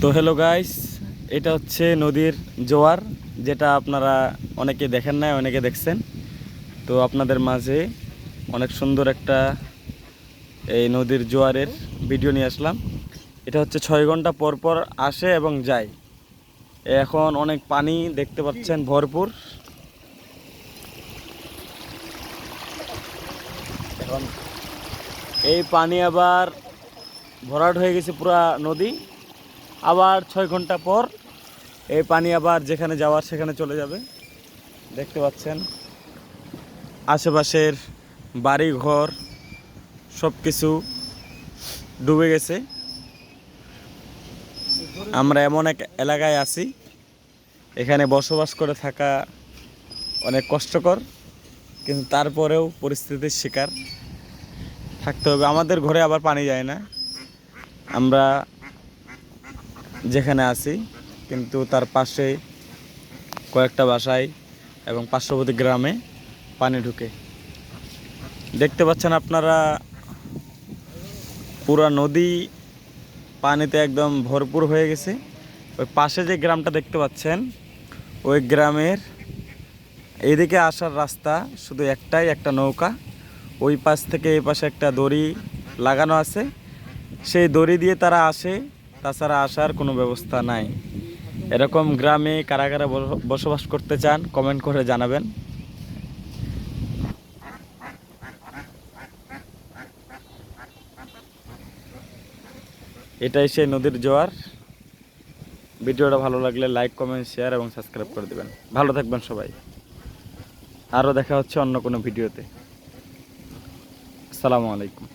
তো hello guys, এটা হচ্ছে নদীর জোয়ার, যেটা আপনারা অনেকে দেখেন না, অনেকে দেখছেন। তো আপনাদের মাঝে অনেক সুন্দর একটা এই নদীর জোয়ারের ভিডিও নিয়ে আসলাম। এটা হচ্ছে 6 ঘন্টা পর পর আসে এবং যায়। এখন অনেক পানি দেখতে পাচ্ছেন, ভরপুর। এখন এই পানি আবার ভরাট হয়ে গেছে পুরা নদী। আবার 6 ঘন্টা পর এই পানি আবার যেখানে যাওয়ার সেখানে চলে যাবে। দেখতে পাচ্ছেন আশেপাশের বাড়ি ঘর সব কিছু ডুবে গেছে। আমরা এমন এক এলাকায় আছি, এখানে বসবাস করে থাকা অনেক কষ্টকর, কিন্তু তারপরেও পরিস্থিতির শিকার থাকতে হবে। আমাদের ঘরে আবার পানি যায় না, আমরা যেখানে আছি, কিন্তু তার পাশে কয়েকটা বাসায় এবং পার্শ্ববর্তী গ্রামে পানি ঢুকে। দেখতে পাচ্ছেন আপনারা পুরা নদী পানিতে একদম ভরপুর হয়ে গেছে। ওই পাশে যে গ্রামটা দেখতে পাচ্ছেন, ওই গ্রামের এইদিকে আসার রাস্তা শুধু একটাই, একটা নৌকা। ওই পাশ থেকে এই পাশে একটা দড়ি লাগানো আছে, সেই দড়ি দিয়ে তারা আসে, তাছাড়া আসার কোনো ব্যবস্থা নাই। এরকম গ্রামে কারা কারা বসবাস করতে চান কমেন্ট করে জানাবেন। এটাই সেই নদীর জোয়ার। ভিডিওটা ভালো লাগলে লাইক, কমেন্ট, শেয়ার এবং সাবস্ক্রাইব করে দেবেন। ভালো থাকবেন সবাই। আরও দেখা হচ্ছে অন্য কোনো ভিডিওতে। আসসালামু আলাইকুম।